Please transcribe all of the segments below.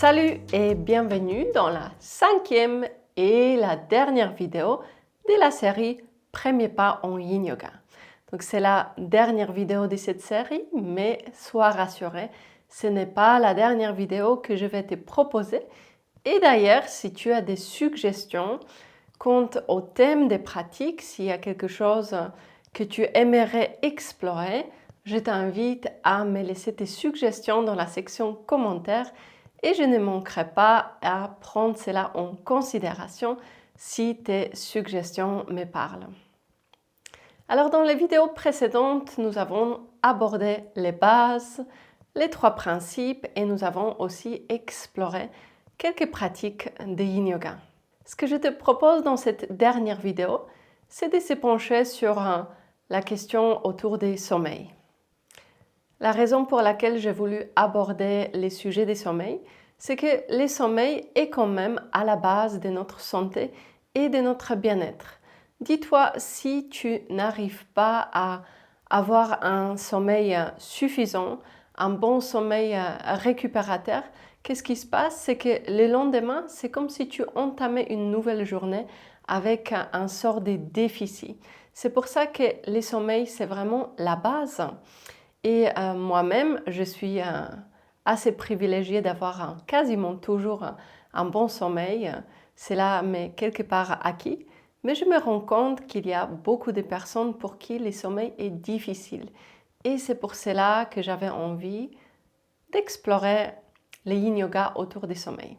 Salut et bienvenue dans la 5e et la dernière vidéo de la série Premier pas en Yin Yoga. Donc c'est la dernière vidéo de cette série, mais sois rassuré, ce n'est pas la dernière vidéo que je vais te proposer. Et d'ailleurs, si tu as des suggestions quant au thème des pratiques, s'il y a quelque chose que tu aimerais explorer, je t'invite à me laisser tes suggestions dans la section commentaires et je ne manquerai pas à prendre cela en considération si tes suggestions me parlent. Alors dans les vidéos précédentes, nous avons abordé les bases, les 3 principes et nous avons aussi exploré quelques pratiques de Yin Yoga. Ce que je te propose dans cette dernière vidéo, c'est de se pencher sur la question autour des sommeils. La raison pour laquelle j'ai voulu aborder les sujets des sommeils, c'est que le sommeil est quand même à la base de notre santé et de notre bien-être. Dis-toi, si tu n'arrives pas à avoir un sommeil suffisant, un bon sommeil récupérateur, qu'est-ce qui se passe? C'est que le lendemain, c'est comme si tu entamais une nouvelle journée avec un sort de déficit. C'est pour ça que le sommeil, c'est vraiment la base. Et moi-même, je suis assez privilégiée d'avoir quasiment toujours un bon sommeil. Cela m'est quelque part acquis. Mais je me rends compte qu'il y a beaucoup de personnes pour qui le sommeil est difficile. Et c'est pour cela que j'avais envie d'explorer le Yin Yoga autour du sommeil.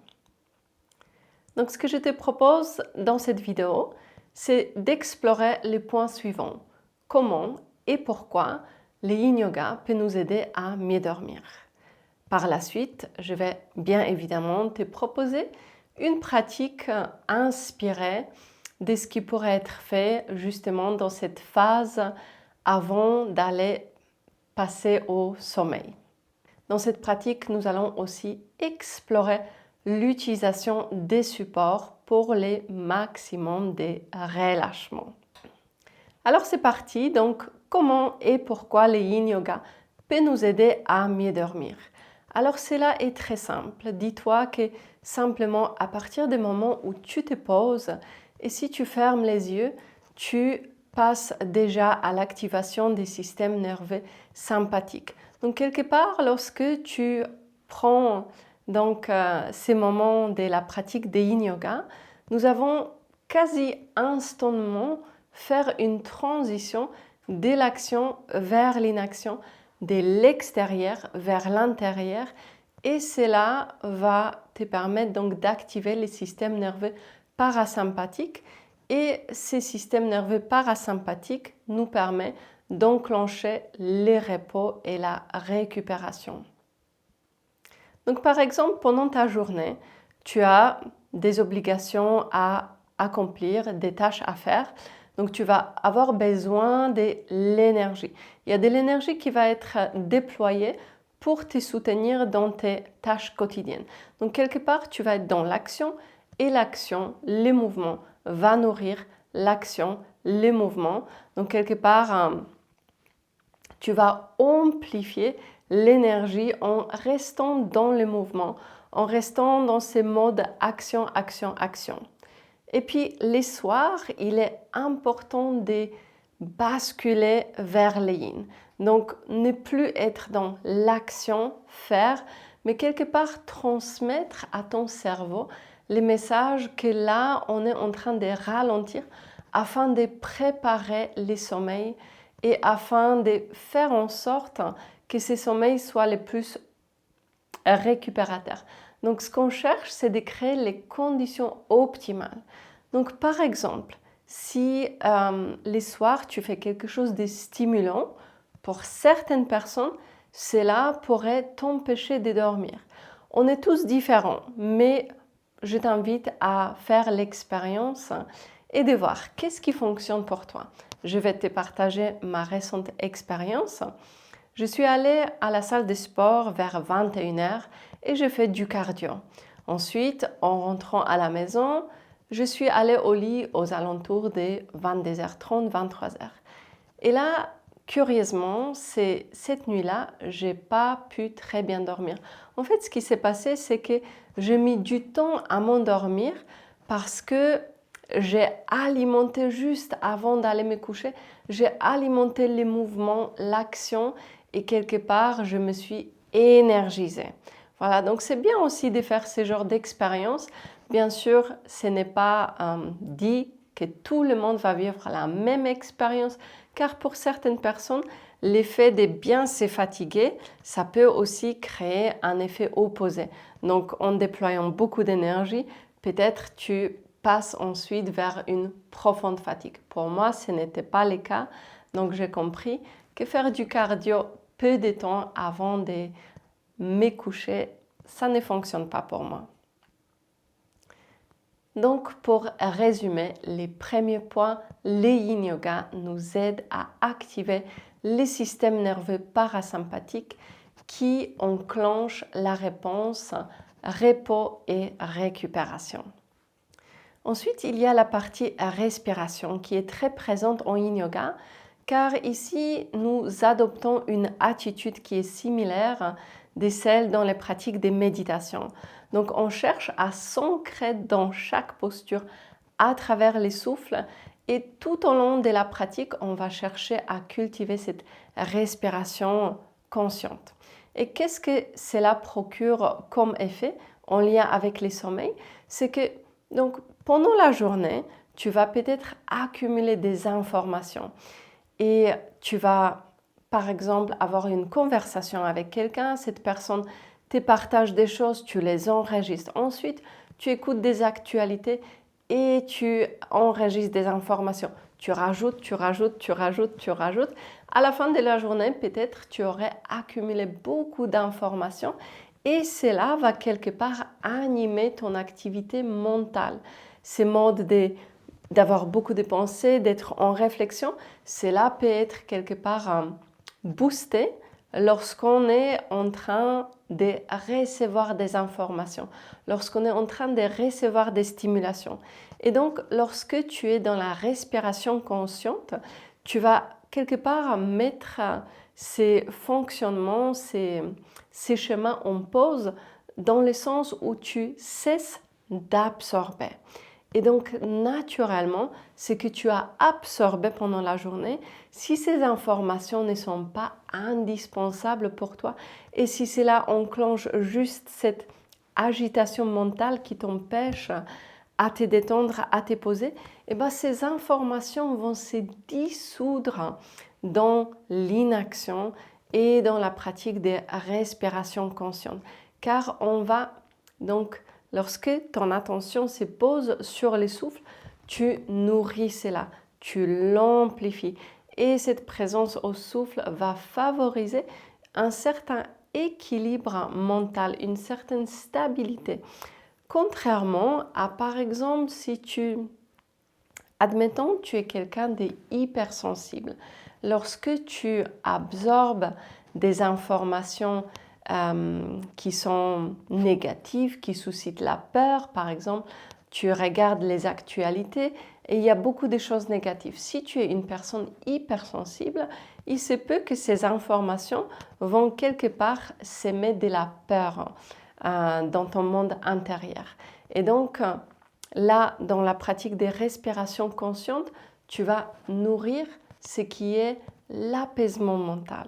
Donc ce que je te propose dans cette vidéo, c'est d'explorer les points suivants. Comment et pourquoi le Yin Yoga peut nous aider à mieux dormir. Par la suite, je vais bien évidemment te proposer une pratique inspirée de ce qui pourrait être fait justement dans cette phase avant d'aller passer au sommeil. Dans cette pratique, nous allons aussi explorer l'utilisation des supports pour les maximums de relâchement. Alors c'est parti, donc comment et pourquoi le Yin Yoga peut nous aider à mieux dormir? Alors cela est très simple, dis-toi que simplement à partir du moment où tu te poses et si tu fermes les yeux, tu passes déjà à l'activation des systèmes nerveux sympathiques. Donc quelque part, lorsque tu prends donc ces moments de la pratique de Yin Yoga, nous avons quasi instantanément faire une transition de l'action vers l'inaction, de l'extérieur vers l'intérieur et cela va te permettre donc d'activer les systèmes nerveux parasympathiques et ces systèmes nerveux parasympathiques nous permettent d'enclencher les repos et la récupération. Donc par exemple, pendant ta journée, tu as des obligations à accomplir, des tâches à faire. Donc tu vas avoir besoin de l'énergie. Il y a de l'énergie qui va être déployée pour te soutenir dans tes tâches quotidiennes. Donc quelque part, tu vas être dans l'action et l'action, les mouvements, va nourrir l'action, les mouvements. Donc quelque part, tu vas amplifier l'énergie en restant dans le mouvement, en restant dans ces modes action, action, action. Et puis les soirs, il est important de basculer vers le yin. Donc ne plus être dans l'action, faire, mais quelque part transmettre à ton cerveau les messages que là, on est en train de ralentir afin de préparer les sommeils et afin de faire en sorte que ces sommeils soient les plus récupérateurs. Donc ce qu'on cherche, c'est de créer les conditions optimales. Donc par exemple, si les soirs tu fais quelque chose de stimulant, pour certaines personnes, cela pourrait t'empêcher de dormir. On est tous différents, mais je t'invite à faire l'expérience et de voir qu'est-ce qui fonctionne pour toi. Je vais te partager ma récente expérience. Je suis allée à la salle de sport vers 21h et j'ai fait du cardio. Ensuite, en rentrant à la maison, je suis allée au lit aux alentours des 22h30, 23h. Et là, curieusement, cette nuit-là, j'ai pas pu très bien dormir. En fait, ce qui s'est passé, c'est que j'ai mis du temps à m'endormir parce que j'ai alimenté juste avant d'aller me coucher, j'ai alimenté les mouvements, l'action et quelque part, je me suis énergisée. Voilà, donc c'est bien aussi de faire ce genre d'expérience. Bien sûr, ce n'est pas dit que tout le monde va vivre la même expérience, car pour certaines personnes, l'effet de bien se fatiguer, ça peut aussi créer un effet opposé. Donc en déployant beaucoup d'énergie, peut-être tu passes ensuite vers une profonde fatigue. Pour moi, ce n'était pas le cas, donc j'ai compris que faire du cardio peu de temps avant de me coucher, ça ne fonctionne pas pour moi. Donc, pour résumer, les premiers points, le Yin Yoga nous aide à activer le système nerveux parasympathique qui enclenche la réponse repos et récupération. Ensuite, il y a la partie respiration qui est très présente en Yin Yoga, car ici, nous adoptons une attitude qui est similaire de celle dans les pratiques de méditation. Donc, on cherche à s'ancrer dans chaque posture à travers les souffles et tout au long de la pratique, on va chercher à cultiver cette respiration consciente. Et qu'est-ce que cela procure comme effet en lien avec les sommeils? C'est que donc, pendant la journée, tu vas peut-être accumuler des informations et tu vas, par exemple, avoir une conversation avec quelqu'un, cette personne te partage des choses, tu les enregistres. Ensuite, tu écoutes des actualités et tu enregistres des informations. Tu rajoutes, tu rajoutes, tu rajoutes, tu rajoutes. À la fin de la journée, peut-être tu aurais accumulé beaucoup d'informations et cela va quelque part animer ton activité mentale. Ces modes d'avoir beaucoup de pensées, d'être en réflexion, cela peut être quelque part boosté lorsqu'on est en train de recevoir des informations, lorsqu'on est en train de recevoir des stimulations. Et donc, lorsque tu es dans la respiration consciente, tu vas quelque part mettre ces fonctionnements, ces chemins en pause dans le sens où tu cesses d'absorber. Et donc, naturellement, ce que tu as absorbé pendant la journée, si ces informations ne sont pas indispensables pour toi et si cela enclenche juste cette agitation mentale qui t'empêche à te détendre, à te poser, et bien ces informations vont se dissoudre dans l'inaction et dans la pratique des respirations conscientes. Car on va donc, lorsque ton attention se pose sur le souffle, tu nourris cela, tu l'amplifies. Et cette présence au souffle va favoriser un certain équilibre mental, une certaine stabilité. Contrairement à, par exemple, si admettons, tu es quelqu'un de hypersensible. Lorsque tu absorbes des informations qui sont négatives, qui suscitent la peur, par exemple, tu regardes les actualités et il y a beaucoup de choses négatives. Si tu es une personne hypersensible, il se peut que ces informations vont quelque part s'émettre de la peur dans ton monde intérieur. Et donc, là, dans la pratique des respirations conscientes, tu vas nourrir ce qui est l'apaisement mental.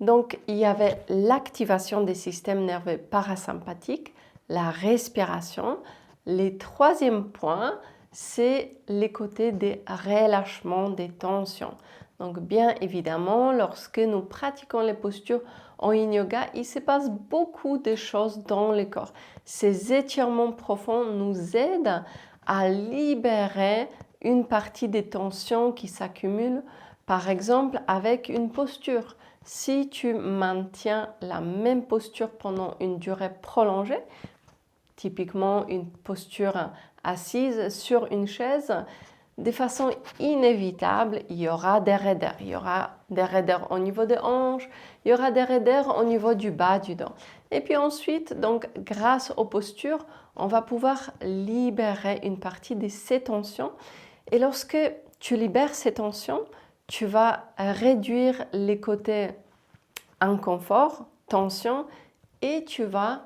Donc, il y avait l'activation des systèmes nerveux parasympathiques, la respiration. Le troisième point, c'est les côtés des relâchements des tensions. Donc, bien évidemment, lorsque nous pratiquons les postures en Yin Yoga, il se passe beaucoup de choses dans le corps. Ces étirements profonds nous aident à libérer une partie des tensions qui s'accumulent, par exemple avec une posture. Si tu maintiens la même posture pendant une durée prolongée, typiquement une posture assise sur une chaise, de façon inévitable, il y aura des raideurs. Il y aura des raideurs au niveau des hanches, il y aura des raideurs au niveau du bas du dos. Et puis ensuite, donc, grâce aux postures, on va pouvoir libérer une partie de ces tensions. Et lorsque tu libères ces tensions, tu vas réduire les côtés inconfort, tension, et tu vas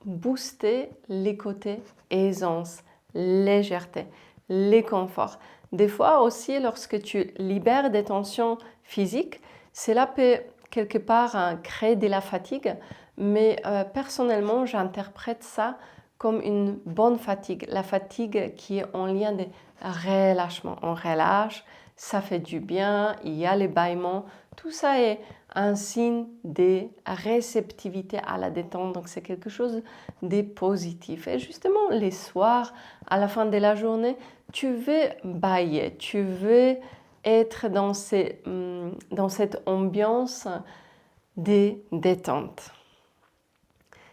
booster les côtés aisance, légèreté, les conforts. Des fois aussi, lorsque tu libères des tensions physiques, cela peut quelque part créer de la fatigue, mais personnellement, j'interprète ça comme une bonne fatigue, la fatigue qui est en lien de relâchement. On relâche, ça fait du bien, il y a les bâillements, tout ça est un signe de réceptivité à la détente, donc c'est quelque chose de positif. Et justement, les soirs, à la fin de la journée, tu veux bailler, tu veux être dans cette ambiance de détente.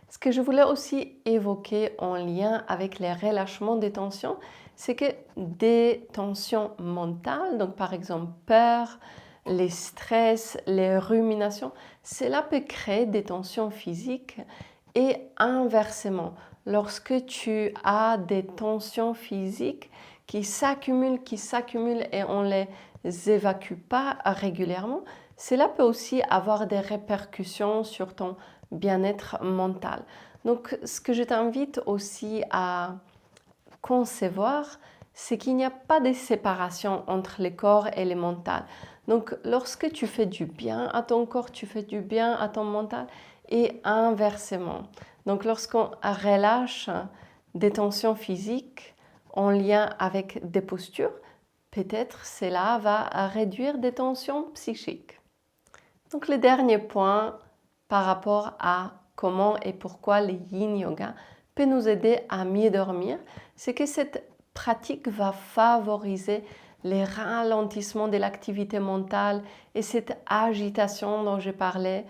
Ce que je voulais aussi évoquer en lien avec les relâchements des tensions, c'est que des tensions mentales, donc par exemple peur, les stress, les ruminations, cela peut créer des tensions physiques et inversement. Lorsque tu as des tensions physiques qui s'accumulent et on ne les évacue pas régulièrement, cela peut aussi avoir des répercussions sur ton bien-être mental. Donc, ce que je t'invite aussi à concevoir, c'est qu'il n'y a pas de séparation entre le corps et le mental. Donc, lorsque tu fais du bien à ton corps, tu fais du bien à ton mental et inversement. Donc, lorsqu'on relâche des tensions physiques en lien avec des postures, peut-être cela va réduire des tensions psychiques. Donc, le dernier point par rapport à comment et pourquoi le yin yoga peut nous aider à mieux dormir, c'est que cette pratique va favoriser les ralentissements de l'activité mentale et cette agitation dont je parlais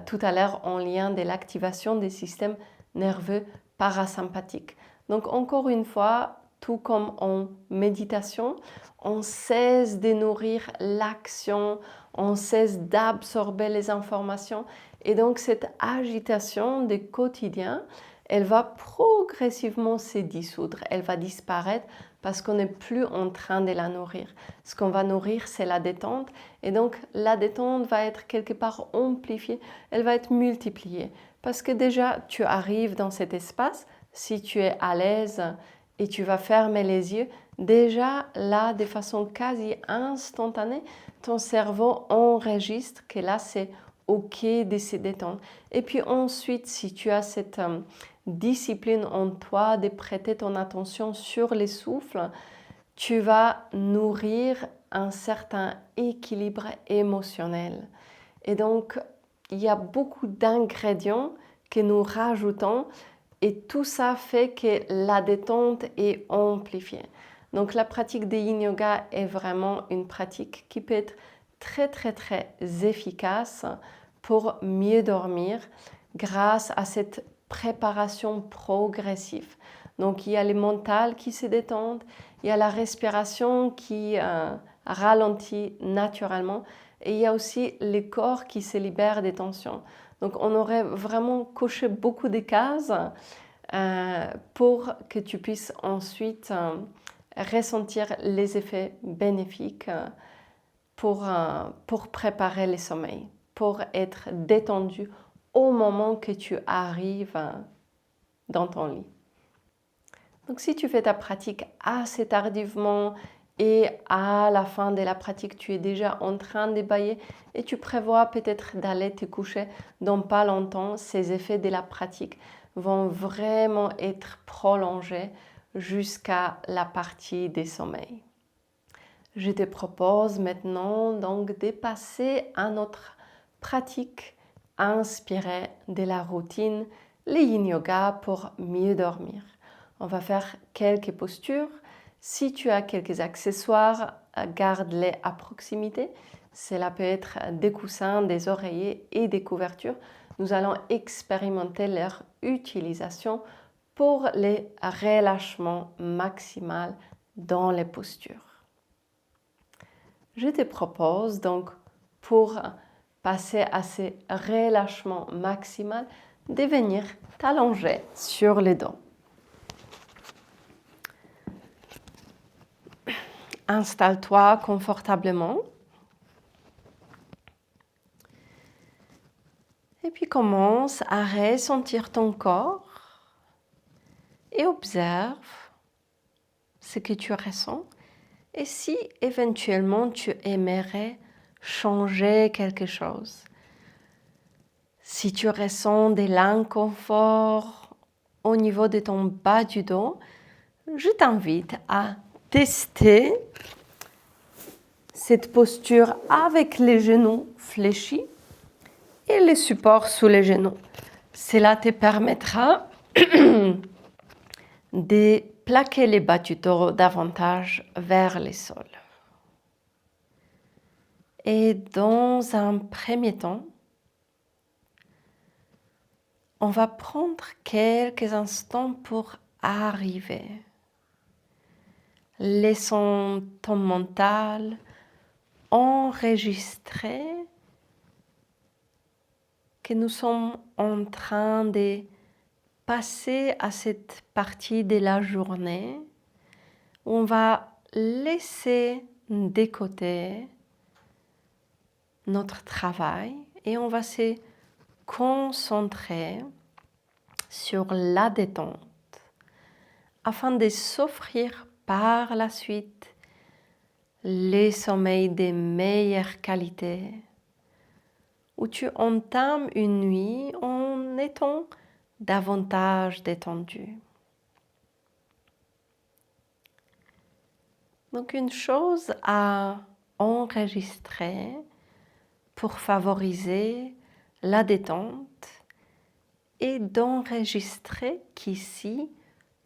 tout à l'heure en lien de l'activation des systèmes nerveux parasympathiques. Donc encore une fois, tout comme en méditation, on cesse de nourrir l'action, on cesse d'absorber les informations et donc cette agitation du quotidien, elle va progressivement se dissoudre, elle va disparaître parce qu'on n'est plus en train de la nourrir. Ce qu'on va nourrir, c'est la détente et donc la détente va être quelque part amplifiée, elle va être multipliée parce que déjà tu arrives dans cet espace, si tu es à l'aise et tu vas fermer les yeux, déjà là, de façon quasi instantanée, ton cerveau enregistre que là, c'est OK de se détendre. Et puis ensuite, si tu as cette discipline en toi de prêter ton attention sur les souffles, tu vas nourrir un certain équilibre émotionnel. Et donc, il y a beaucoup d'ingrédients que nous rajoutons et tout ça fait que la détente est amplifiée. Donc la pratique de yin yoga est vraiment une pratique qui peut être très très très efficace pour mieux dormir grâce à cette préparation progressive. Donc il y a le mental qui se détend, il y a la respiration qui ralentit naturellement et il y a aussi le corps qui se libère des tensions. Donc on aurait vraiment coché beaucoup de cases pour que tu puisses ensuite ressentir les effets bénéfiques pour préparer le sommeil, pour être détendu au moment que tu arrives dans ton lit. Donc si tu fais ta pratique assez tardivement et à la fin de la pratique tu es déjà en train de bailler et tu prévois peut-être d'aller te coucher dans pas longtemps, ces effets de la pratique vont vraiment être prolongés jusqu'à la partie des sommeils. Je te propose maintenant donc de passer à notre pratique inspirée de la routine, le yin yoga pour mieux dormir. On va faire quelques postures. Si tu as quelques accessoires, garde-les à proximité. Cela peut être des coussins, des oreillers et des couvertures. Nous allons expérimenter leur utilisation pour les relâchements maximaux dans les postures. Je te propose donc pour passer à ces relâchements maximaux de venir t'allonger sur le dos. Installe-toi confortablement commences à ressentir ton corps et observe ce que tu ressens et si éventuellement tu aimerais changer quelque chose. Si tu ressens de l'inconfort au niveau de ton bas du dos, je t'invite à tester cette posture avec les genoux fléchis et les supports sous les genoux. Cela te permettra de plaquer les bas du dos davantage vers le sol. Et dans un premier temps, on va prendre quelques instants pour arriver. Laissons ton mental enregistrer que nous sommes en train de passer à cette partie de la journée où on va laisser de côté notre travail et on va se concentrer sur la détente afin de s'offrir par la suite les sommeils de meilleure qualité où tu entames une nuit en étant davantage détendu. Donc une chose à enregistrer pour favoriser la détente et d'enregistrer qu'ici,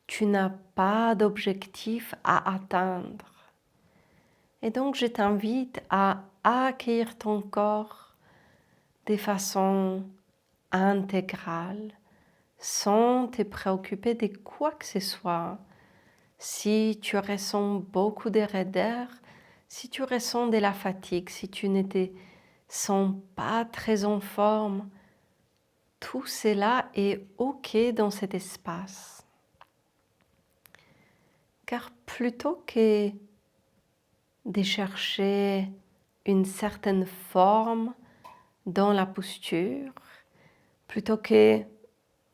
tu n'as pas d'objectif à atteindre. Et donc, je t'invite à accueillir ton corps de façon intégrale, sans te préoccuper de quoi que ce soit. Si tu ressens beaucoup de raideur, si tu ressens de la fatigue, si tu ne te sens pas très en forme, tout cela est OK dans cet espace. Car plutôt que de chercher une certaine forme dans la posture, plutôt que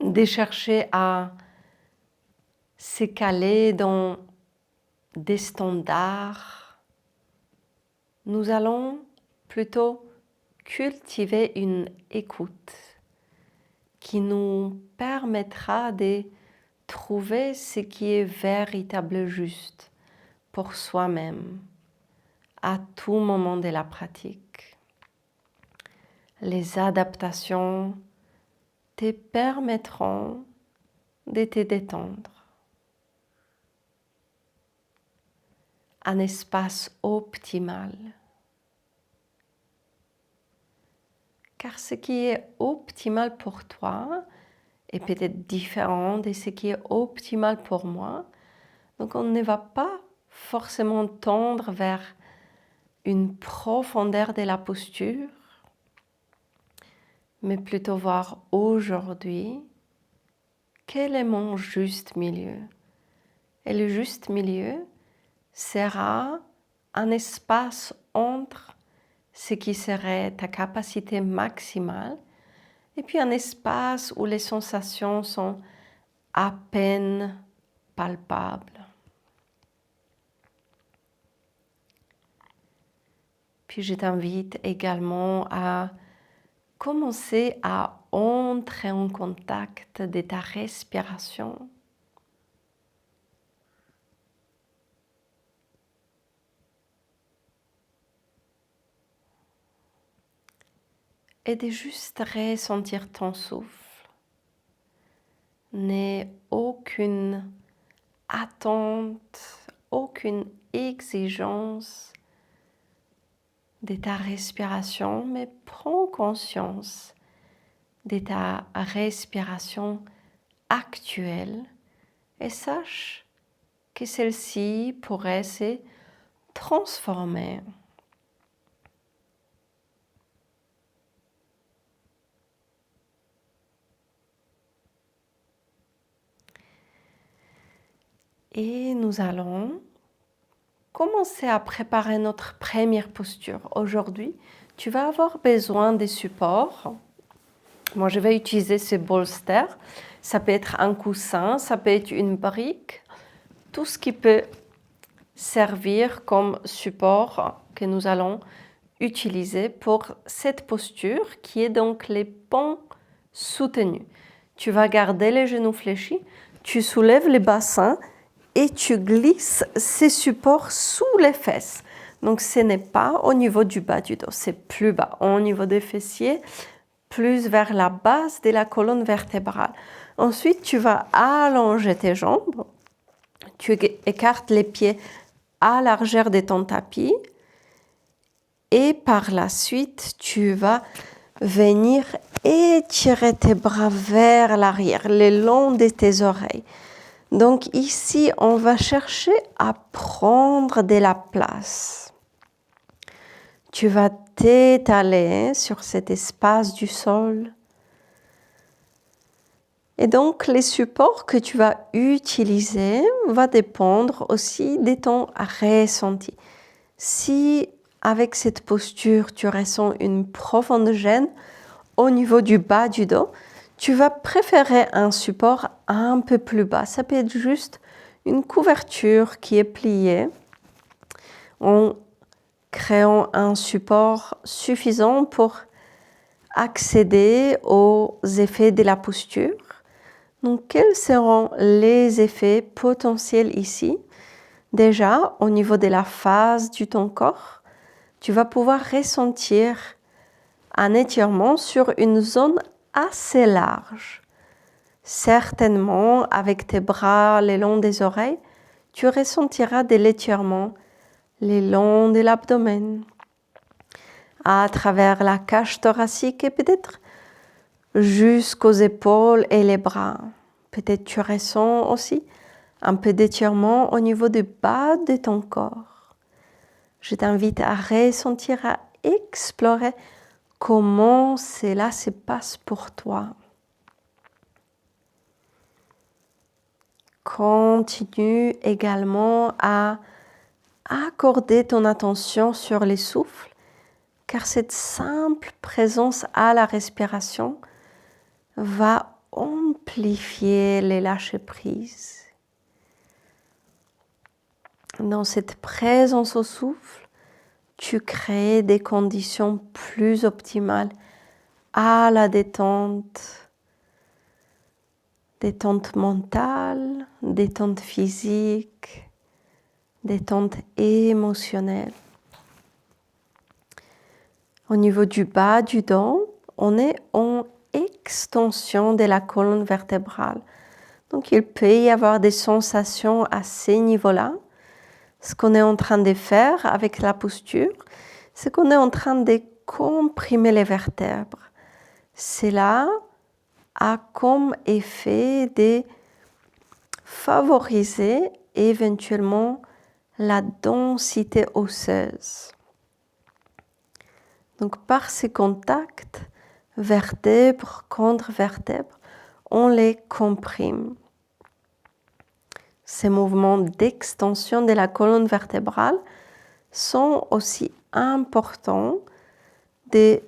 de chercher à se caler dans des standards, nous allons plutôt cultiver une écoute qui nous permettra de trouver ce qui est véritablement juste pour soi-même à tout moment de la pratique. Les adaptations te permettront de te détendre. Un espace optimal. Car ce qui est optimal pour toi est peut-être différent de ce qui est optimal pour moi. Donc on ne va pas forcément tendre vers une profondeur de la posture, mais plutôt voir aujourd'hui quel est mon juste milieu. Et le juste milieu sera un espace entre ce qui serait ta capacité maximale et puis un espace où les sensations sont à peine palpables. Puis je t'invite également à commencer à entrer en contact de ta respiration. Et de juste ressentir ton souffle. N'aie aucune attente, aucune exigence de ta respiration, mais prends conscience de ta respiration actuelle et sache que celle-ci pourrait se transformer. Et nous allons commencer à préparer notre première posture. Aujourd'hui, tu vas avoir besoin des supports Moi, je vais utiliser ce bolster. Ça peut être un coussin, ça peut être une brique, tout ce qui peut servir comme support que nous allons utiliser pour cette posture qui est donc les pans soutenus. Tu vas garder les genoux fléchis, tu soulèves les bassins et tu glisses ces supports sous les fesses. Donc ce n'est pas au niveau du bas du dos, c'est plus bas, au niveau des fessiers, plus vers la base de la colonne vertébrale. Ensuite, tu vas allonger tes jambes, tu écartes les pieds à largeur de ton tapis et par la suite, tu vas venir étirer tes bras vers l'arrière, le long de tes oreilles. Donc ici, on va chercher à prendre de la place. Tu vas t'étaler sur cet espace du sol. Et donc, les supports que tu vas utiliser vont dépendre aussi de ton ressenti. Si avec cette posture, tu ressens une profonde gêne au niveau du bas du dos, tu vas préférer un support un peu plus bas. Ça peut être juste une couverture qui est pliée en créant un support suffisant pour accéder aux effets de la posture. Donc, quels seront les effets potentiels ici? Déjà, au niveau de la face de ton corps, tu vas pouvoir ressentir un étirement sur une zone assez large. Certainement, avec tes bras le long des oreilles, tu ressentiras de l'étirement le long de l'abdomen, à travers la cage thoracique et peut-être jusqu'aux épaules et les bras. Peut-être tu ressens aussi un peu d'étirement au niveau du bas de ton corps. Je t'invite à ressentir, à explorer comment cela se passe pour toi. Continue également à accorder ton attention sur les souffles, car cette simple présence à la respiration va amplifier les lâcher-prise. Dans cette présence au souffle, tu crées des conditions plus optimales à la détente mentale, détente physique, détente émotionnelle. Au niveau du bas du dos, on est en extension de la colonne vertébrale. Donc il peut y avoir des sensations à ces niveaux-là. Ce qu'on est en train de faire avec la posture, c'est qu'on est en train de comprimer les vertèbres. Cela a comme effet de favoriser éventuellement la densité osseuse. Donc par ces contacts, vertèbre contre vertèbre, on les comprime. Ces mouvements d'extension de la colonne vertébrale sont aussi importants des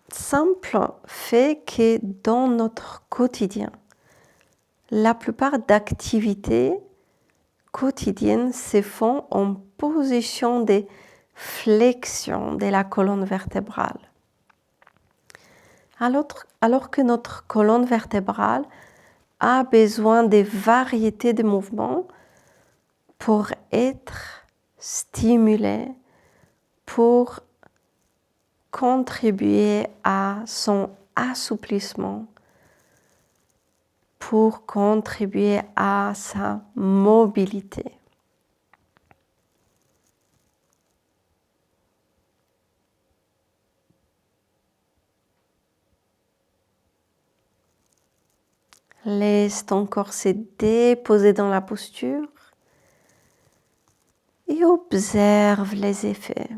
simples faits que dans notre quotidien, la plupart d'activités quotidiennes se font en position de flexion de la colonne vertébrale. Alors que notre colonne vertébrale a besoin de variétés de mouvements pour être stimulée, pour contribuer à son assouplissement, pour contribuer à sa mobilité. Laisse ton corps se déposer dans la posture et observe les effets.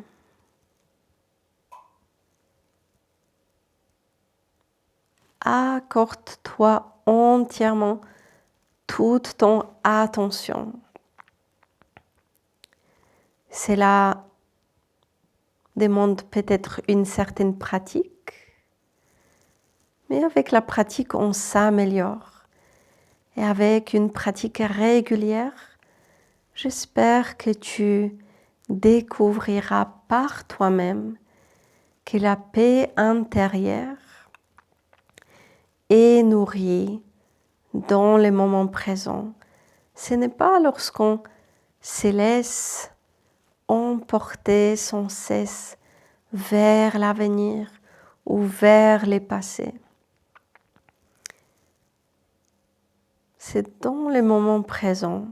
Accorde-toi entièrement toute ton attention. Cela demande peut-être une certaine pratique, Mais avec la pratique, on s'améliore. Et avec une pratique régulière, j'espère que tu découvriras par toi-même que la paix intérieure est nourrie dans le moment présent. Ce n'est pas lorsqu'on se laisse emporter sans cesse vers l'avenir ou vers le passé. C'est dans le moment présent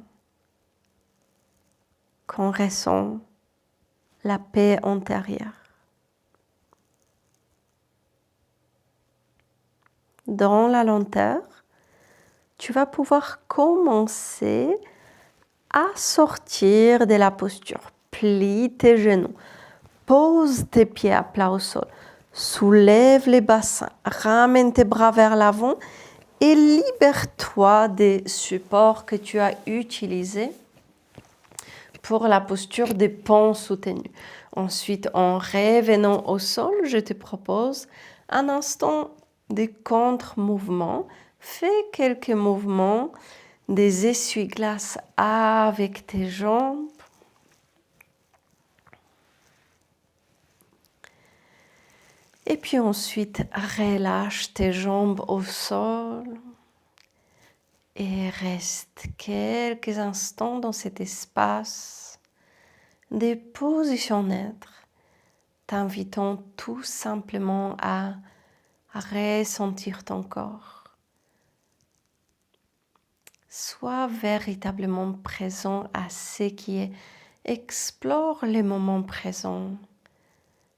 qu'on ressent la paix intérieure. Dans la lenteur, tu vas pouvoir commencer à sortir de la posture. Plie tes genoux, pose tes pieds à plat au sol, soulève les bassins, ramène tes bras vers l'avant et libère-toi des supports que tu as utilisés pour la posture des ponts soutenus. Ensuite, en revenant au sol, je te propose un instant de contre-mouvement. Fais quelques mouvements des essuie-glaces avec tes jambes. Et puis ensuite, relâche tes jambes au sol et reste quelques instants dans cet espace de position neutre, t'invitant tout simplement à ressentir ton corps. Sois véritablement présent à ce qui est. Explore les moments présents.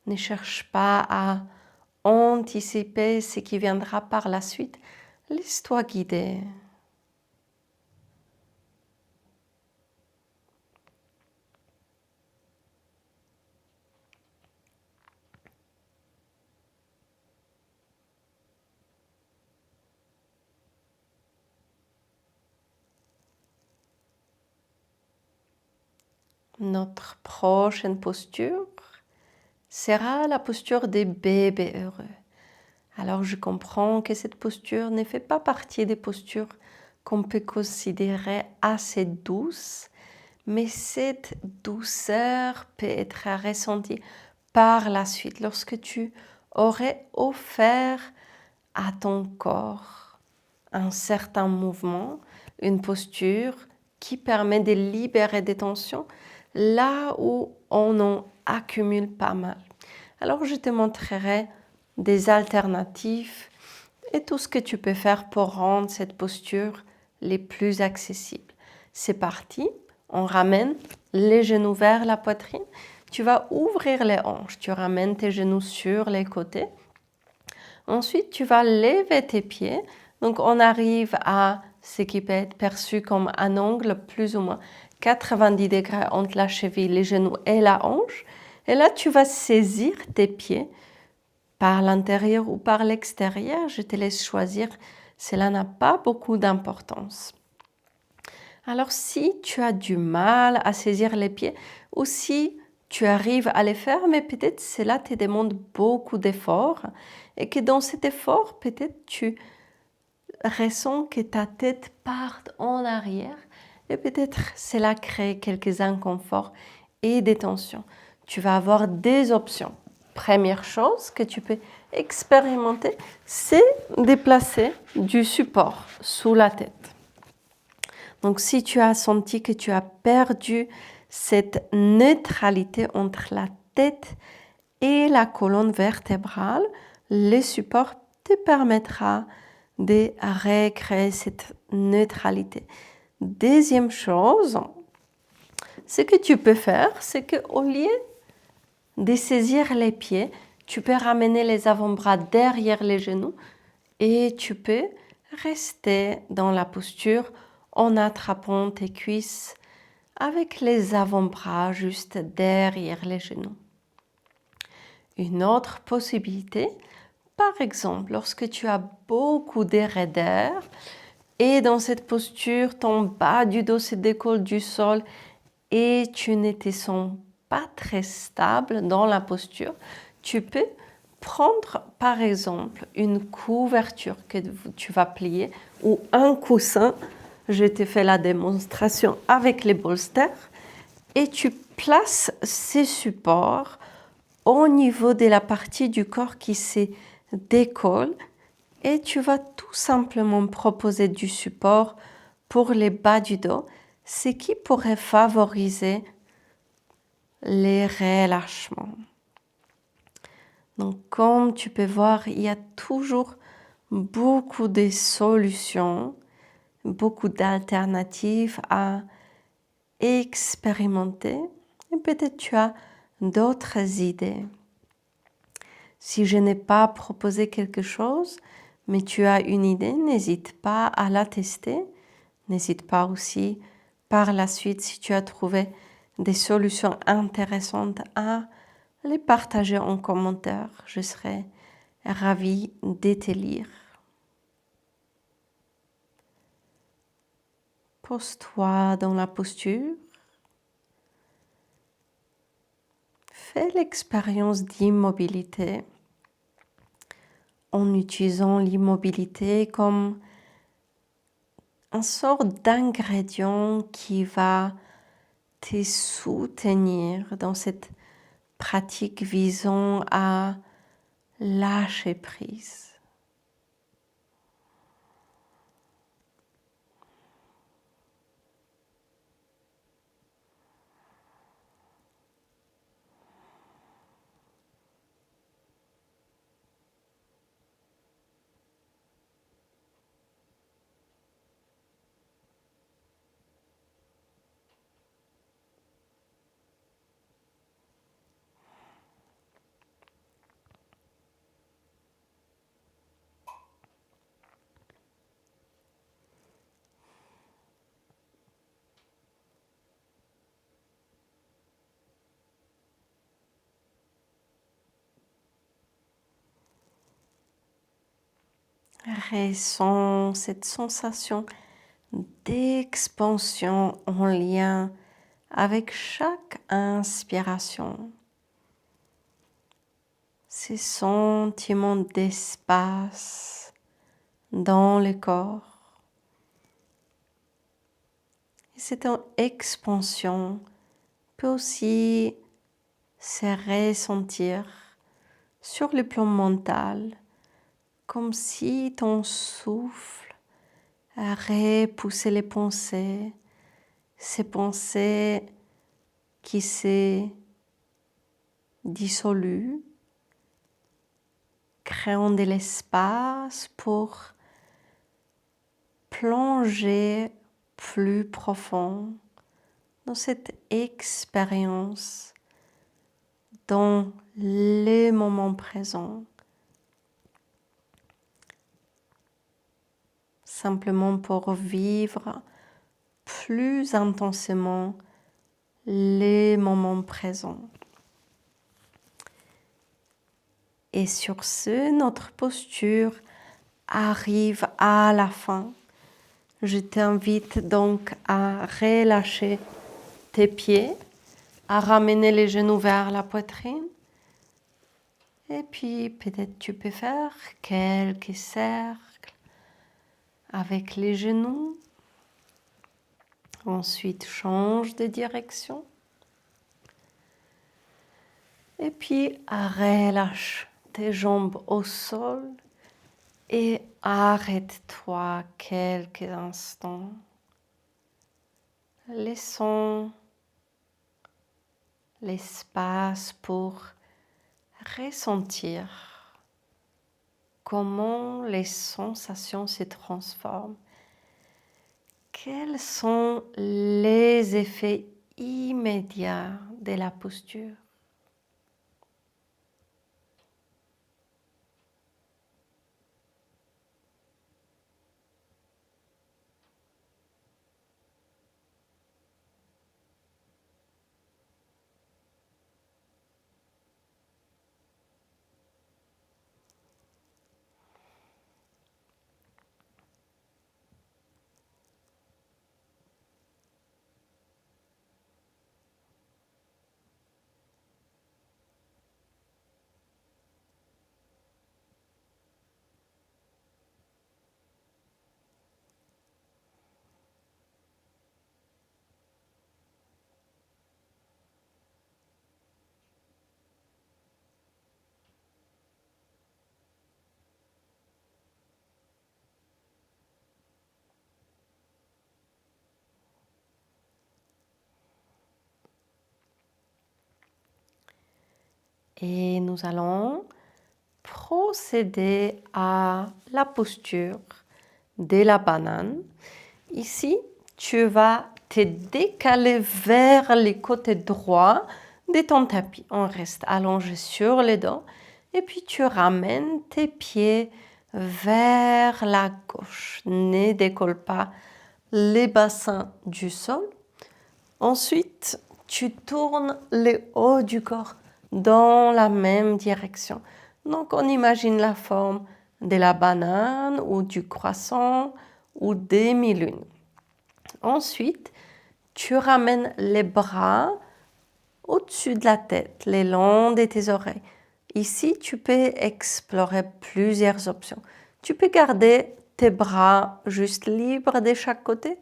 Ne cherche pas à anticiper ce qui viendra par la suite. Laisse-toi guider. Notre prochaine posture sera la posture des bébés heureux. Alors je comprends que cette posture ne fait pas partie des postures qu'on peut considérer assez douces, mais cette douceur peut être ressentie par la suite lorsque tu aurais offert à ton corps un certain mouvement, une posture qui permet de libérer des tensions là où on en accumule pas mal. Alors je te montrerai des alternatives et tout ce que tu peux faire pour rendre cette posture les plus accessibles. C'est parti, on ramène les genoux vers la poitrine. Tu vas ouvrir les hanches, tu ramènes tes genoux sur les côtés. Ensuite, tu vas lever tes pieds. Donc, on arrive à ce qui peut être perçu comme un angle plus ou moins 90 degrés entre la cheville, les genoux et la hanche. Et là, tu vas saisir tes pieds par l'intérieur ou par l'extérieur. Je te laisse choisir. Cela n'a pas beaucoup d'importance. Alors, si tu as du mal à saisir les pieds ou si tu arrives à les faire, mais peut-être cela te demande beaucoup d'efforts et que dans cet effort, peut-être tu ressens que ta tête part en arrière et peut-être cela crée quelques inconforts et des tensions. Tu vas avoir des options. Première chose que tu peux expérimenter, c'est de placer du support sous la tête. Donc si tu as senti que tu as perdu cette neutralité entre la tête et la colonne vertébrale, le support te permettra de recréer cette neutralité. Deuxième chose, ce que tu peux faire, c'est qu'au lieu de saisir les pieds, tu peux ramener les avant-bras derrière les genoux et tu peux rester dans la posture en attrapant tes cuisses avec les avant-bras juste derrière les genoux. Une autre possibilité, par exemple, lorsque tu as beaucoup de raideur et dans cette posture, ton bas du dos se décolle du sol et tu ne te sens pas très stable dans la posture, tu peux prendre par exemple une couverture que tu vas plier ou un coussin. Je te fais la démonstration avec les bolsters et tu places ces supports au niveau de la partie du corps qui se décolle et tu vas tout simplement proposer du support pour les bas du dos, ce qui pourrait favoriser les relâchements. Donc, comme tu peux voir, il y a toujours beaucoup de solutions, beaucoup d'alternatives à expérimenter. Et peut-être tu as d'autres idées. Si je n'ai pas proposé quelque chose, mais tu as une idée, n'hésite pas à la tester. N'hésite pas aussi par la suite, si tu as trouvé des solutions intéressantes, à les partager en commentaire. Je serai ravie de te lire. Pose-toi dans la posture. Fais l'expérience d'immobilité en utilisant l'immobilité comme une sorte d'ingrédient qui va te soutenir dans cette pratique visant à lâcher prise. Ressens cette sensation d'expansion en lien avec chaque inspiration. Ces sentiments d'espace dans le corps. Et cette expansion peut aussi se ressentir sur le plan mental, comme si ton souffle repoussait les pensées, ces pensées qui se dissoluent, créant de l'espace pour plonger plus profond dans cette expérience, dans les moments présents. Simplement pour vivre plus intensément les moments présents. Et sur ce, notre posture arrive à la fin. Je t'invite donc à relâcher tes pieds, à ramener les genoux vers la poitrine. Et puis peut-être tu peux faire quelques cercles avec les genoux. Ensuite, change de direction. Et puis, relâche tes jambes au sol et arrête-toi quelques instants. Laissons l'espace pour ressentir comment les sensations se transforment. Quels sont les effets immédiats de la posture? Et nous allons procéder à la posture de la banane. Ici, tu vas te décaler vers le côté droit de ton tapis. On reste allongé sur les dos et puis tu ramènes tes pieds vers la gauche. Ne décolle pas les bassins du sol. Ensuite, tu tournes le haut du corps dans la même direction. Donc, on imagine la forme de la banane ou du croissant ou des demi-lunes. Ensuite, tu ramènes les bras au-dessus de la tête, le long de tes oreilles. Ici, tu peux explorer plusieurs options. Tu peux garder tes bras juste libres de chaque côté.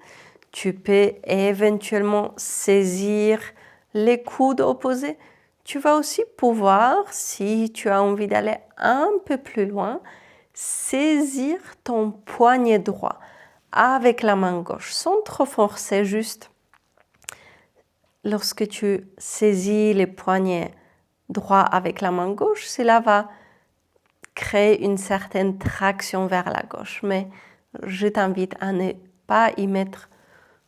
Tu peux éventuellement saisir les coudes opposés. Tu vas aussi pouvoir, si tu as envie d'aller un peu plus loin, saisir ton poignet droit avec la main gauche sans trop forcer, juste. Lorsque tu saisis les poignets droits avec la main gauche, cela va créer une certaine traction vers la gauche. Mais je t'invite à ne pas y mettre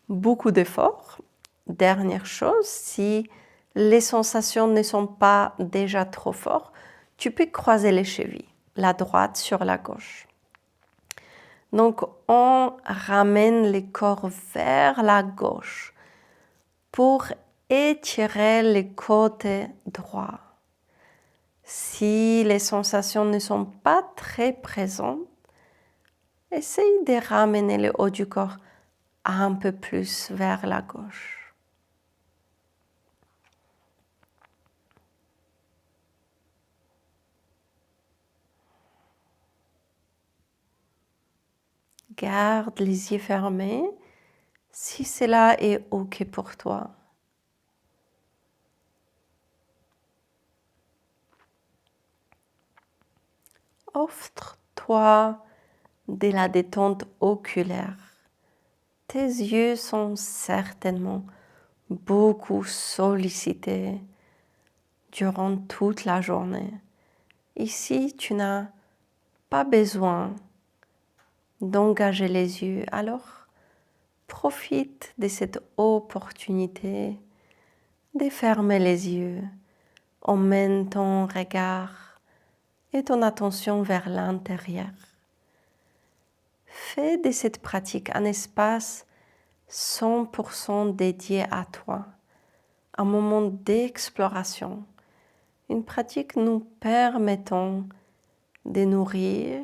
beaucoup d'efforts. Dernière chose, si les sensations ne sont pas déjà trop fortes, tu peux croiser les chevilles, la droite sur la gauche. Donc, on ramène le corps vers la gauche pour étirer le côté droit. Si les sensations ne sont pas très présentes, essaye de ramener le haut du corps un peu plus vers la gauche. Garde les yeux fermés si cela est OK pour toi. Offre-toi de la détente oculaire. Tes yeux sont certainement beaucoup sollicités durant toute la journée. Ici, tu n'as pas besoin d'engager les yeux, alors profite de cette opportunité de fermer les yeux. Emmène ton regard et ton attention vers l'intérieur. Fais de cette pratique un espace 100% dédié à toi, un moment d'exploration, une pratique nous permettant de nourrir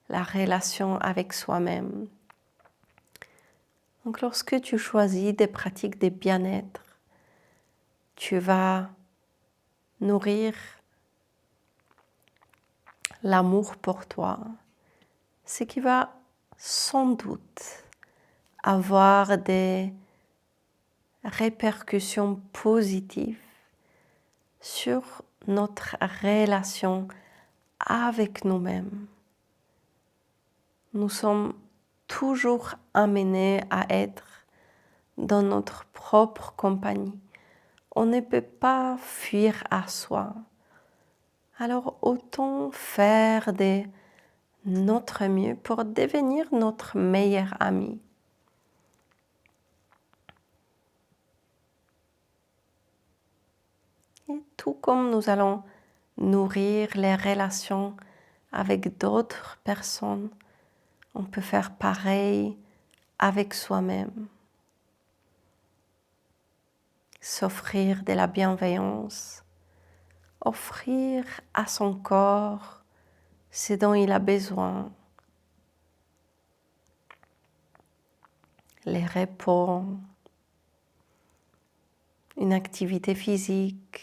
la relation avec soi-même. Donc lorsque tu choisis des pratiques de bien-être, tu vas nourrir l'amour pour toi, ce qui va sans doute avoir des répercussions positives sur notre relation avec nous-mêmes. Nous sommes toujours amenés à être dans notre propre compagnie. On ne peut pas fuir à soi. Alors autant faire de notre mieux pour devenir notre meilleur ami. Et tout comme nous allons nourrir les relations avec d'autres personnes, on peut faire pareil avec soi-même. S'offrir de la bienveillance, offrir à son corps ce dont il a besoin. Les repos, une activité physique.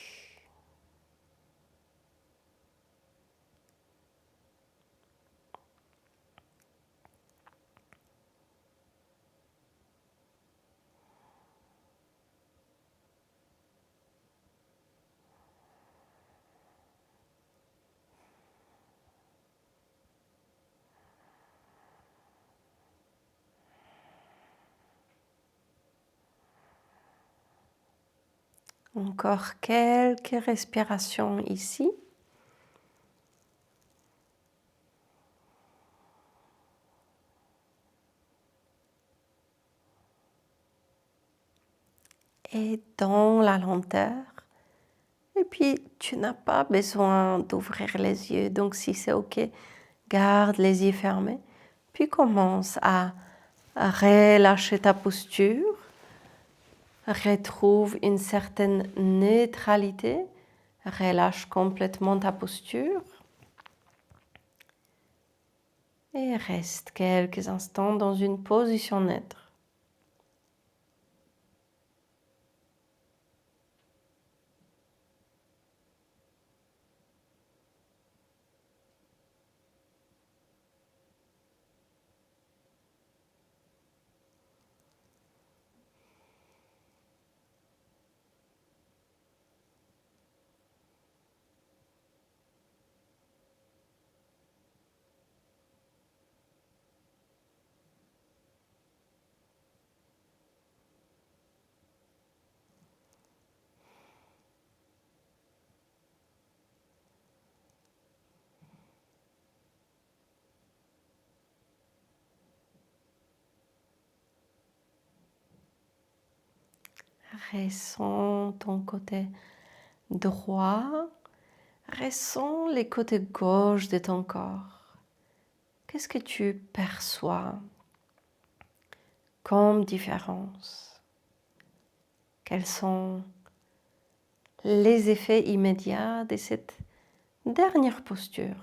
Encore quelques respirations ici. Et dans la lenteur. Et puis, tu n'as pas besoin d'ouvrir les yeux. Donc, si c'est OK, garde les yeux fermés. Puis, commence à relâcher ta posture. Retrouve une certaine neutralité. Relâche complètement ta posture. Et reste quelques instants dans une position neutre. Ressens ton côté droit, ressens les côtés gauche de ton corps. Qu'est-ce que tu perçois comme différence? Quels sont les effets immédiats de cette dernière posture?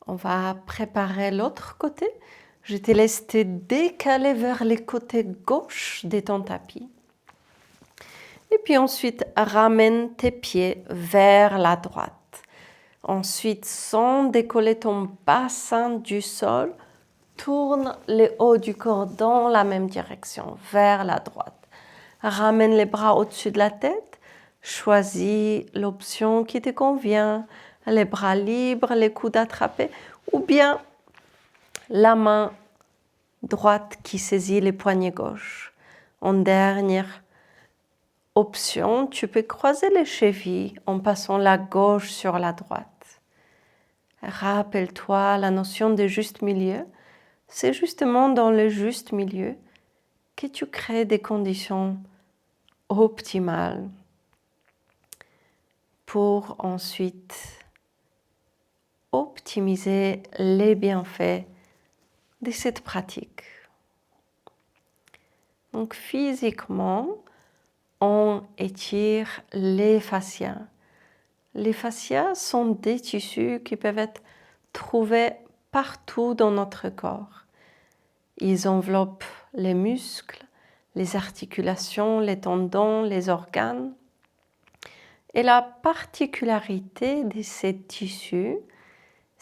On va préparer l'autre côté. Je te laisse te décaler vers le côté gauche de ton tapis. Et puis ensuite, ramène tes pieds vers la droite. Ensuite, sans décoller ton bassin du sol, tourne le haut du corps dans la même direction, vers la droite. Ramène les bras au-dessus de la tête. Choisis l'option qui te convient. Les bras libres, les coudes attrapés. Ou bien la main droite qui saisit les poignets gauche. En dernière option, tu peux croiser les chevilles en passant la gauche sur la droite. Rappelle-toi la notion de juste milieu. C'est justement dans le juste milieu que tu crées des conditions optimales pour ensuite optimiser les bienfaits de cette pratique. Donc physiquement, on étire les fascias. Les fascias sont des tissus qui peuvent être trouvés partout dans notre corps. Ils enveloppent les muscles, les articulations, les tendons, les organes. Et la particularité de ces tissus,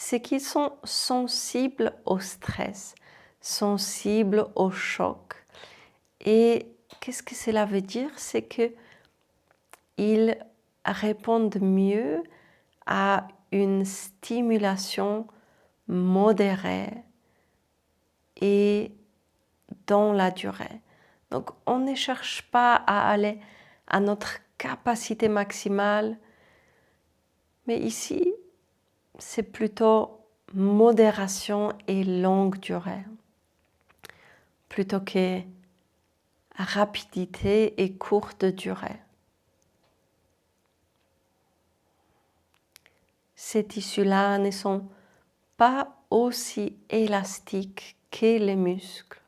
c'est qu'ils sont sensibles au stress, sensibles au choc. Et qu'est-ce que cela veut dire? C'est qu'ils répondent mieux à une stimulation modérée et dans la durée. Donc on ne cherche pas à aller à notre capacité maximale, mais ici c'est plutôt modération et longue durée, plutôt que rapidité et courte durée. Ces tissus-là ne sont pas aussi élastiques que les muscles.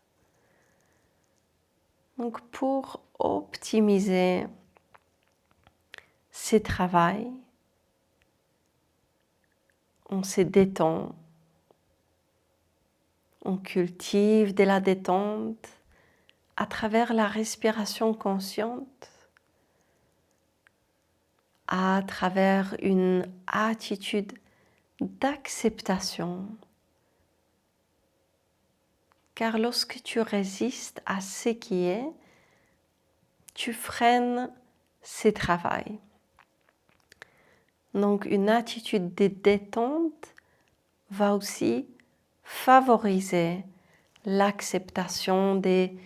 Donc pour optimiser ce travail, on se détend, on cultive de la détente à travers la respiration consciente, à travers une attitude d'acceptation. Car lorsque tu résistes à ce qui est, tu freines ce travail. Donc une attitude de détente va aussi favoriser l'acceptation des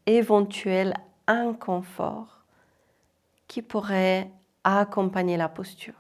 éventuels inconforts qui pourraient accompagner la posture.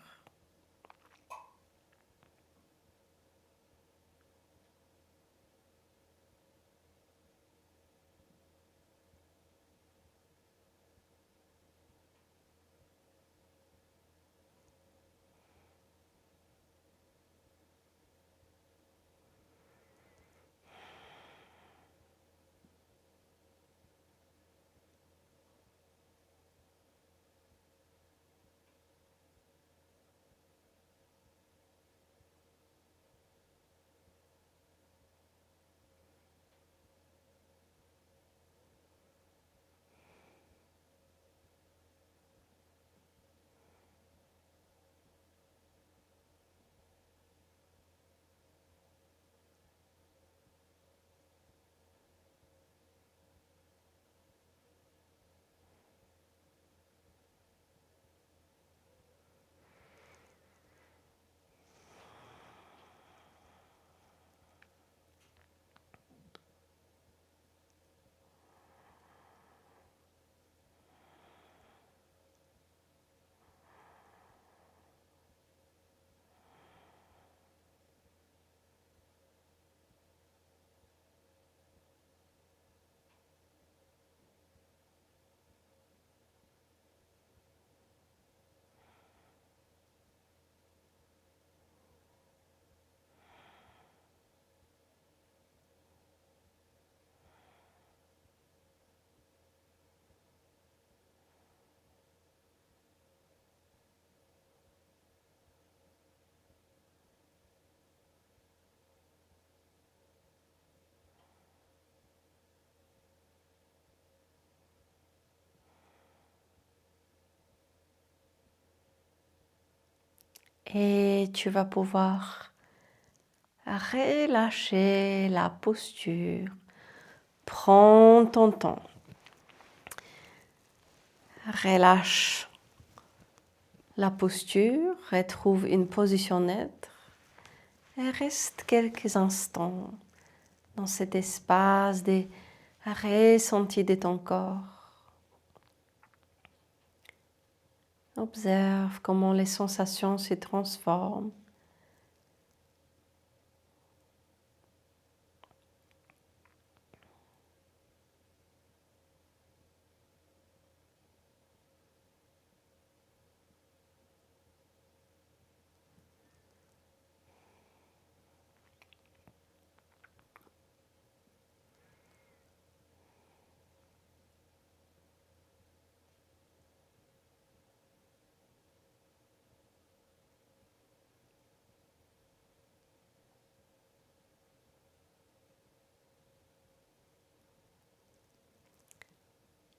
Et tu vas pouvoir relâcher la posture. Prends ton temps. Relâche la posture, retrouve une position neutre et reste quelques instants dans cet espace de ressenti de ton corps. Observe comment les sensations se transforment.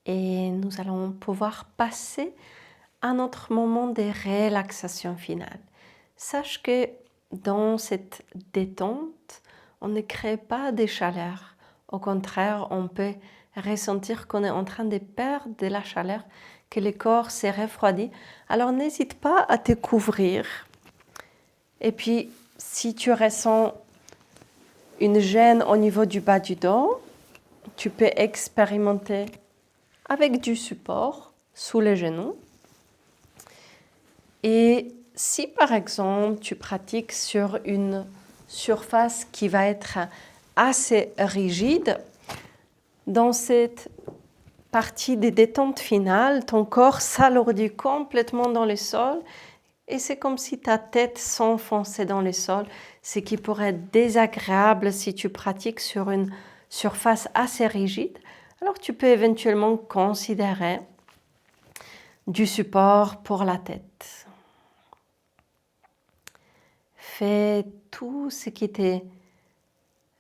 Et nous allons pouvoir passer à notre moment de relaxation finale. Sache que dans cette détente, on ne crée pas de chaleur. Au contraire, on peut ressentir qu'on est en train de perdre de la chaleur, que le corps s'est refroidi. Alors n'hésite pas à te couvrir. Et puis, si tu ressens une gêne au niveau du bas du dos, tu peux expérimenter avec du support sous les genoux. Et si par exemple tu pratiques sur une surface qui va être assez rigide, dans cette partie de détente finale, ton corps s'alourdit complètement dans le sol et c'est comme si ta tête s'enfonçait dans le sol, ce qui pourrait être désagréable si tu pratiques sur une surface assez rigide. Alors tu peux éventuellement considérer du support pour la tête. fais tout ce qui te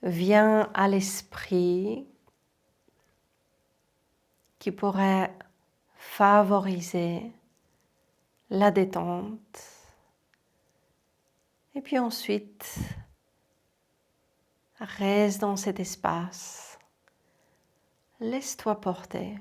vient à l'esprit qui pourrait favoriser la détente. Et puis ensuite, reste dans cet espace. Laisse-toi porter.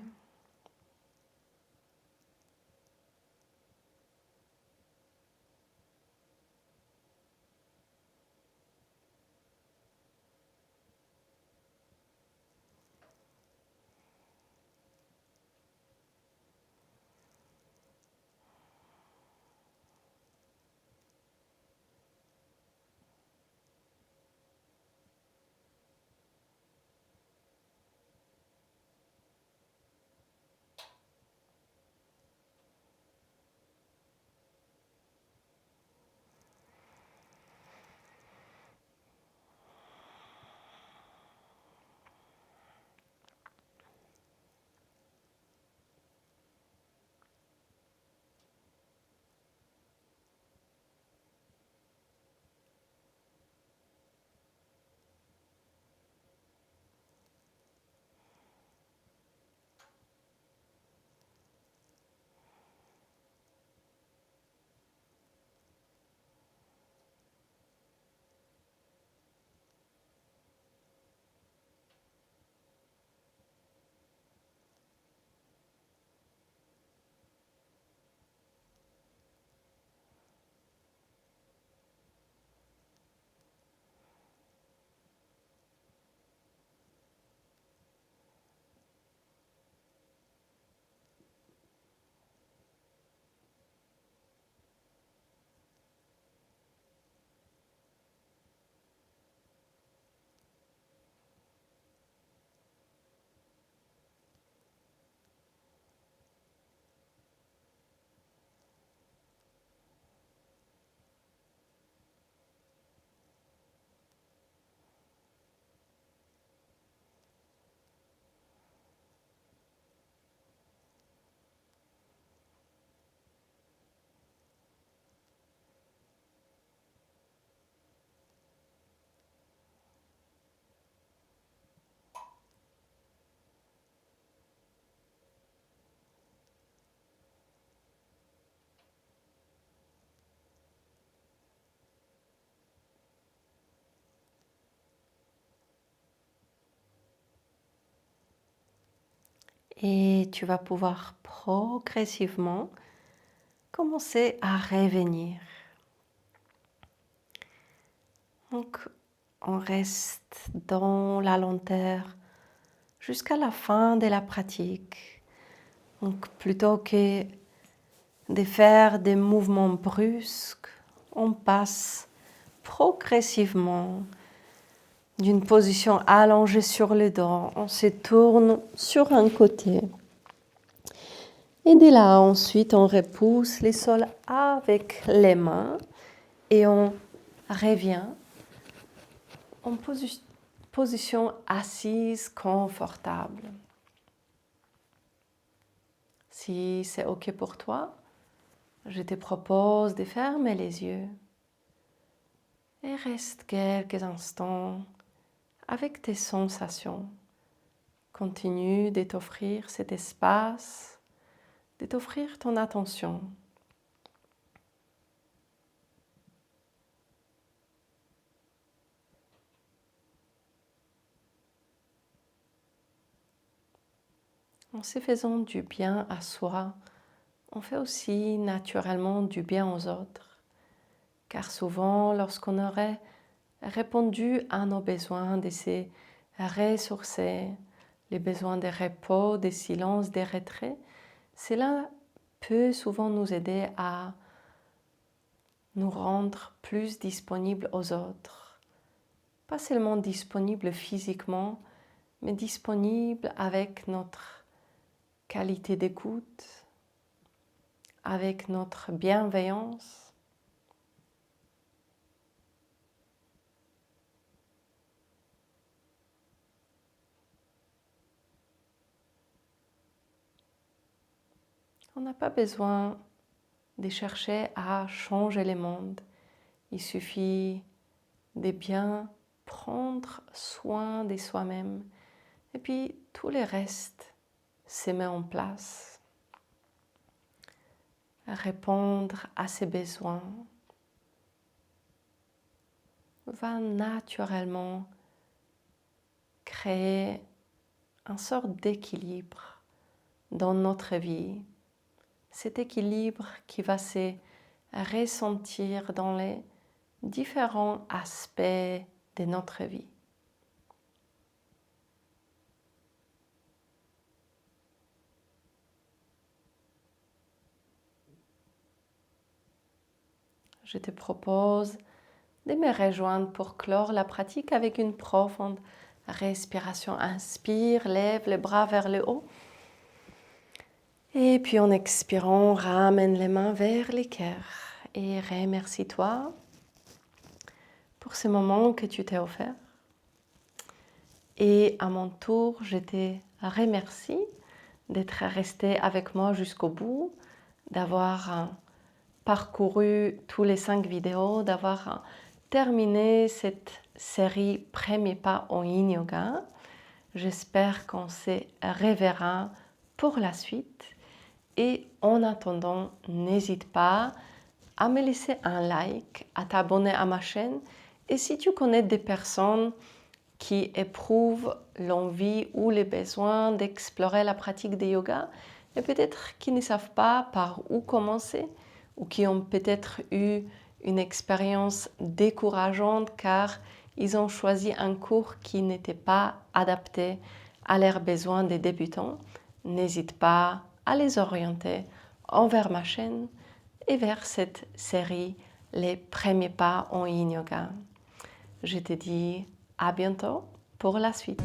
Et tu vas pouvoir progressivement commencer à revenir. Donc, on reste dans la lenteur jusqu'à la fin de la pratique. Donc, plutôt que de faire des mouvements brusques, on passe progressivement d'une position allongée sur le dos, on se tourne sur un côté. Et de là, ensuite, on repousse le sol avec les mains et on revient en position assise confortable. Si c'est OK pour toi, je te propose de fermer les yeux et reste quelques instants avec tes sensations. Continue de t'offrir cet espace, de t'offrir ton attention. En se faisant du bien à soi, on fait aussi naturellement du bien aux autres. Car souvent, lorsqu'on aurait répondu à nos besoins de se ressourcer, les besoins de repos, de silence, de retrait, cela peut souvent nous aider à nous rendre plus disponibles aux autres. Pas seulement disponibles physiquement, mais disponibles avec notre qualité d'écoute, avec notre bienveillance. On n'a pas besoin de chercher à changer le monde. Il suffit de bien prendre soin de soi-même et puis tout le reste se met en place. Répondre à ses besoins va naturellement créer une sorte d'équilibre dans notre vie. Cet équilibre qui va se ressentir dans les différents aspects de notre vie. Je te propose de me rejoindre pour clore la pratique avec une profonde respiration. Inspire, lève les bras vers le haut. Et puis en expirant, ramène les mains vers les cœurs. Et remercie-toi pour ce moment que tu t'es offert. Et à mon tour, je te remercie d'être resté avec moi jusqu'au bout, d'avoir parcouru tous les 5 vidéos, d'avoir terminé cette série Premier pas en Yin Yoga. J'espère qu'on se reverra pour la suite. Et en attendant, n'hésite pas à me laisser un like, à t'abonner à ma chaîne. Et si tu connais des personnes qui éprouvent l'envie ou le besoin d'explorer la pratique de yoga et peut-être qui ne savent pas par où commencer ou qui ont peut-être eu une expérience décourageante car ils ont choisi un cours qui n'était pas adapté à leurs besoins des débutants, n'hésite pas à les orienter envers ma chaîne et vers cette série Les premiers pas en Yin Yoga. Je te dis à bientôt pour la suite.